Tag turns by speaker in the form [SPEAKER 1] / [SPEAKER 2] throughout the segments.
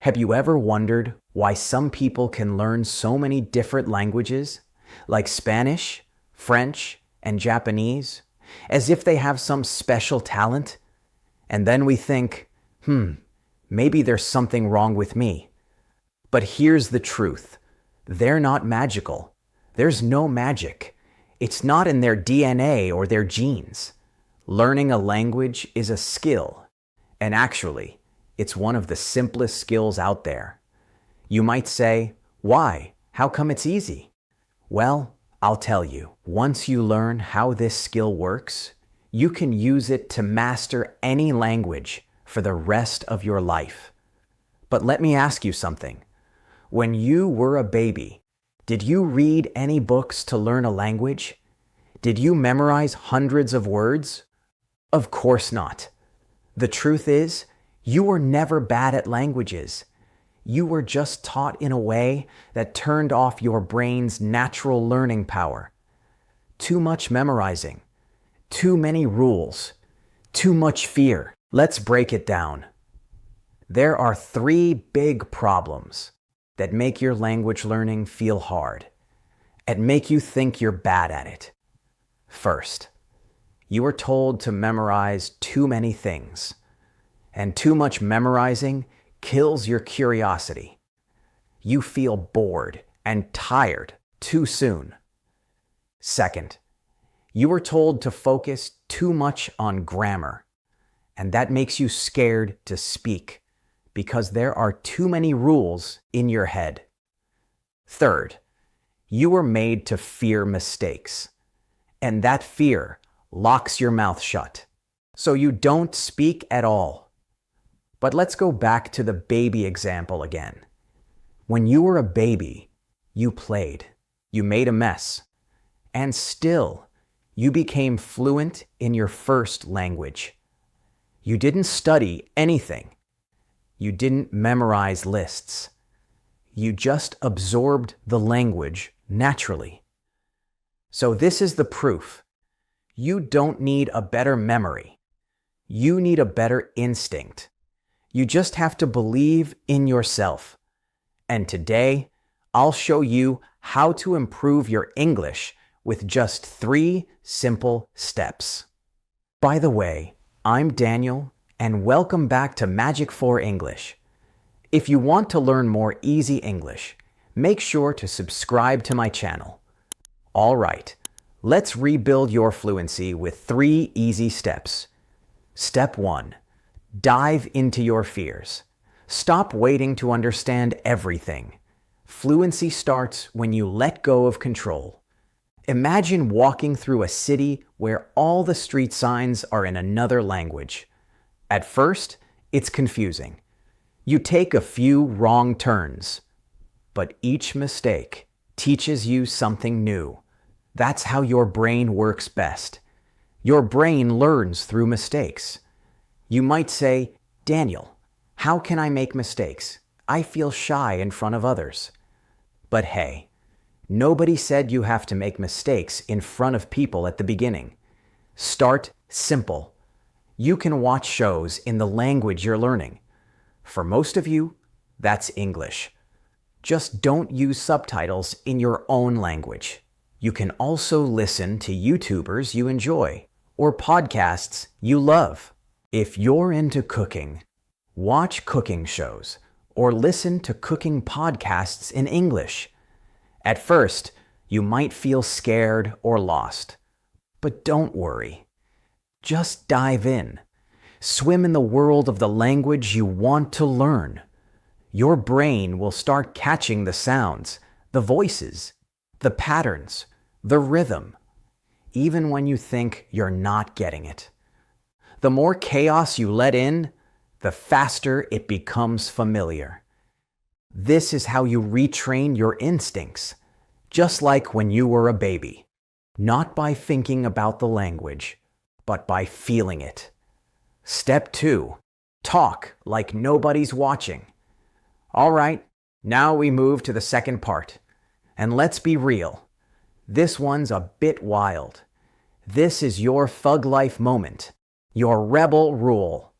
[SPEAKER 1] Have you ever wondered why some people can learn so many different languages, like Spanish, French, and Japanese, as if they have some special talent? And then we think, maybe there's something wrong with me. But here's the truth. They're not magical. There's no magic. It's not in their DNA or their genes. Learning a language is a skill, and actually, it's one of the simplest skills out there. You might say, why? How come it's easy? Well, I'll tell you. Once you learn how this skill works, you can use it to master any language for the rest of your life. But let me ask you something. When you were a baby, did you read any books to learn a language? Did you memorize hundreds of words? Of course not. The truth is, you were never bad at languages. You were just taught in a way that turned off your brain's natural learning power. Too much memorizing, too many rules, too much fear. Let's break it down. There are 3 big problems that make your language learning feel hard and make you think you're bad at it. First, you are told to memorize too many things, and too much memorizing kills your curiosity. You feel bored and tired too soon. Second, you are told to focus too much on grammar, and that makes you scared to speak because there are too many rules in your head. Third, you were made to fear mistakes, and that fear locks your mouth shut, so you don't speak at all. But let's go back to the baby example again. When you were a baby, you played, you made a mess, and still, you became fluent in your first language. You didn't study anything. You didn't memorize lists. You just absorbed the language naturally. So this is the proof. You don't need a better memory. You need a better instinct. You just have to believe in yourself. And today, I'll show you how to improve your English with just 3 simple steps. By the way, I'm Daniel, and welcome back to Magic for English. If you want to learn more easy English, make sure to subscribe to my channel. All right, let's rebuild your fluency with 3 easy steps. Step 1. Dive into your fears. Stop waiting to understand everything. Fluency starts when you let go of control. Imagine walking through a city where all the street signs are in another language. At first, it's confusing. You take a few wrong turns, but each mistake teaches you something new. That's how your brain works best. Your brain learns through mistakes. You might say, Daniel, how can I make mistakes? I feel shy in front of others. But hey, nobody said you have to make mistakes in front of people at the beginning. Start simple. You can watch shows in the language you're learning. For most of you, that's English. Just don't use subtitles in your own language. You can also listen to YouTubers you enjoy or podcasts you love. If you're into cooking, watch cooking shows or listen to cooking podcasts in English. At first, you might feel scared or lost, but don't worry. Just dive in. Swim in the world of the language you want to learn. Your brain will start catching the sounds, the voices, the patterns, the rhythm, even when you think you're not getting it. The more chaos you let in, the faster it becomes familiar. This is how you retrain your instincts, just like when you were a baby. Not by thinking about the language, but by feeling it. Step 2. Talk like nobody's watching. All right, now we move to the second part. And let's be real. This one's a bit wild. This is your thug life moment. Your rebel rule.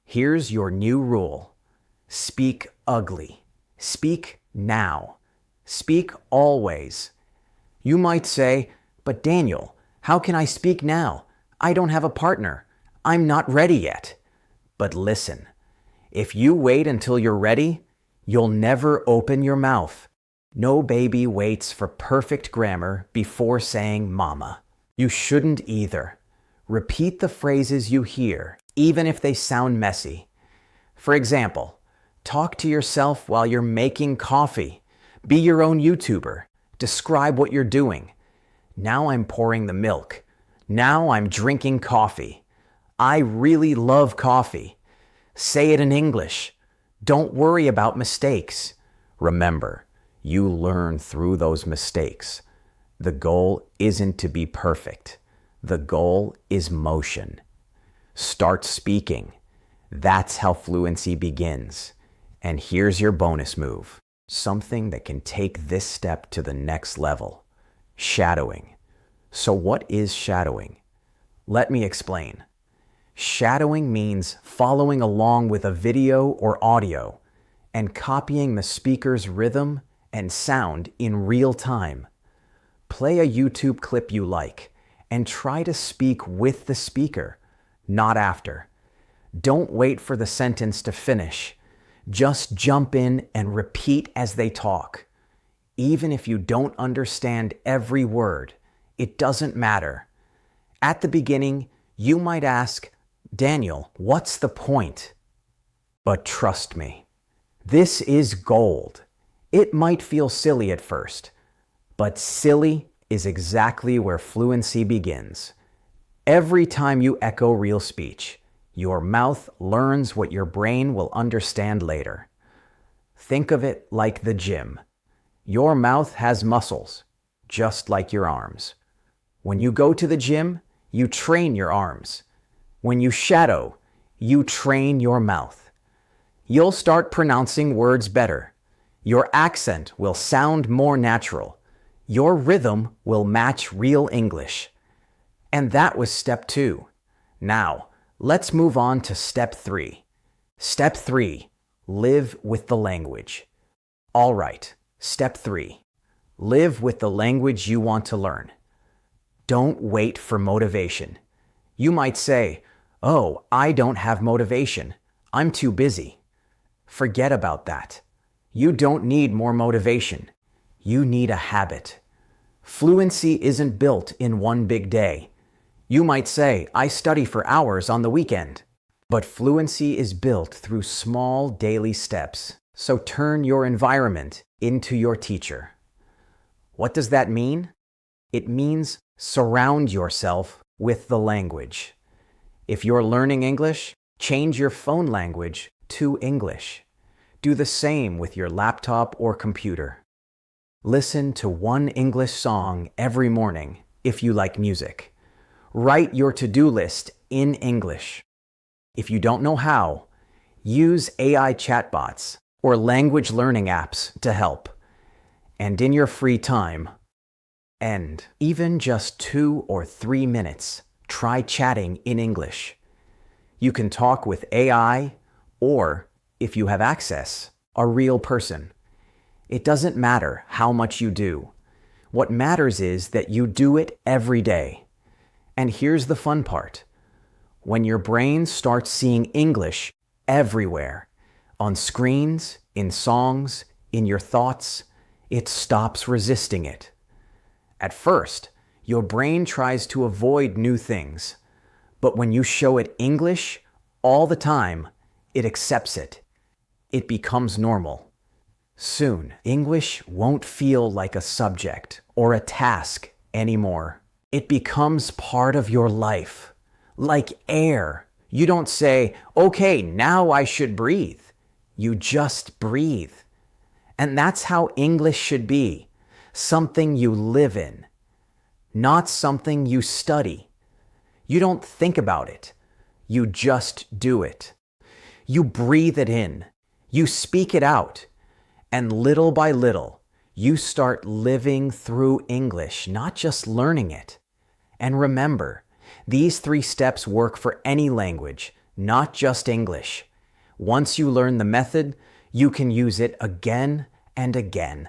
[SPEAKER 1] Here's your new rule. Speak ugly. Speak now. Speak always. You might say, but Daniel, how can I speak now? I don't have a partner. I'm not ready yet. But listen, if you wait until you're ready, you'll never open your mouth. No baby waits for perfect grammar before saying mama. You shouldn't either. Repeat the phrases you hear, even if they sound messy. For example, talk to yourself while you're making coffee. Be your own YouTuber. Describe what you're doing. Now I'm pouring the milk. Now I'm drinking coffee. I really love coffee. Say it in English. Don't worry about mistakes. Remember, you learn through those mistakes. The goal isn't to be perfect. The goal is motion. Start speaking. That's how fluency begins. And here's your bonus move. Something that can take this step to the next level. Shadowing. So what is shadowing? Let me explain. Shadowing means following along with a video or audio and copying the speaker's rhythm and sound in real time. Play a YouTube clip you like and try to speak with the speaker, not after. Don't wait for the sentence to finish. Just jump in and repeat as they talk. Even if you don't understand every word, it doesn't matter. At the beginning, you might ask, Daniel, what's the point? But trust me, this is gold. It might feel silly at first, but silly is exactly where fluency begins. Every time you echo real speech, your mouth learns what your brain will understand later. Think of it like the gym. Your mouth has muscles, just like your arms. When you go to the gym, you train your arms. When you shadow, you train your mouth. You'll start pronouncing words better. Your accent will sound more natural. Your rhythm will match real English. And that was step 2. Now, let's move on to step 3. Step 3, live with the language. All right, step 3, live with the language you want to learn. Don't wait for motivation. You might say, oh, I don't have motivation. I'm too busy. Forget about that. You don't need more motivation. You need a habit. Fluency isn't built in one big day. You might say, I study for hours on the weekend. But fluency is built through small daily steps. So turn your environment into your teacher. What does that mean? It means surround yourself with the language. If you're learning English, change your phone language to English. Do the same with your laptop or computer. Listen to one English song every morning if you like music. Write your to-do list in English. If you don't know how, use AI chatbots or language learning apps to help. And in your free time, and even just 2 or 3 minutes, try chatting in English. You can talk with AI or, if you have access, a real person. It doesn't matter how much you do. What matters is that you do it every day. And here's the fun part. When your brain starts seeing English everywhere, on screens, in songs, in your thoughts, it stops resisting it. At first, your brain tries to avoid new things, but when you show it English all the time, it accepts it. It becomes normal. Soon, English won't feel like a subject or a task anymore. It becomes part of your life, like air. You don't say, okay, now I should breathe. You just breathe. And that's how English should be, something you live in, not something you study. You don't think about it. You just do it. You breathe it in. You speak it out. And little by little, you start living through English, not just learning it. And remember, these 3 steps work for any language, not just English. Once you learn the method, You can use it again and again,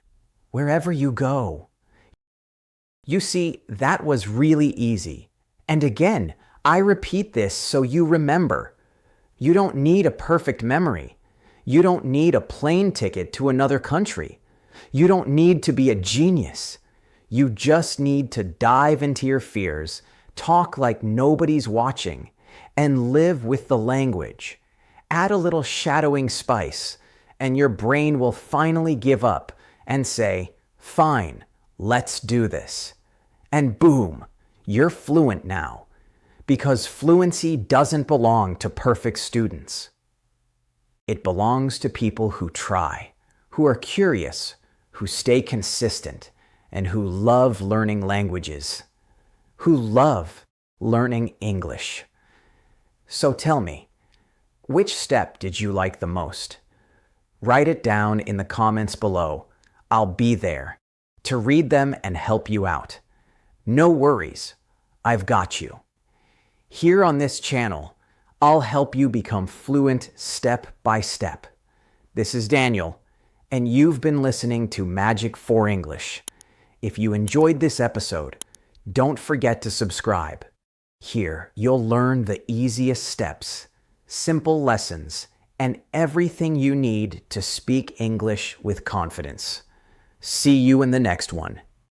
[SPEAKER 1] wherever you go. You see, that was really easy. And again, I repeat this so you remember. You don't need a perfect memory. You don't need a plane ticket to another country. You don't need to be a genius. You just need to dive into your fears, talk like nobody's watching, and live with the language. Add a little shadowing spice, and your brain will finally give up and say, "Fine, let's do this." And boom, you're fluent now. Because fluency doesn't belong to perfect students. It belongs to people who try, who are curious, who stay consistent, and who love learning languages, who love learning English. So tell me, which step did you like the most? Write it down in the comments below. I'll be there to read them and help you out. No worries, I've got you. Here on this channel, I'll help you become fluent step by step. This is Daniel, and you've been listening to Magic for English. If you enjoyed this episode, don't forget to subscribe. Here, you'll learn the easiest steps, simple lessons, and everything you need to speak English with confidence. See you in the next one.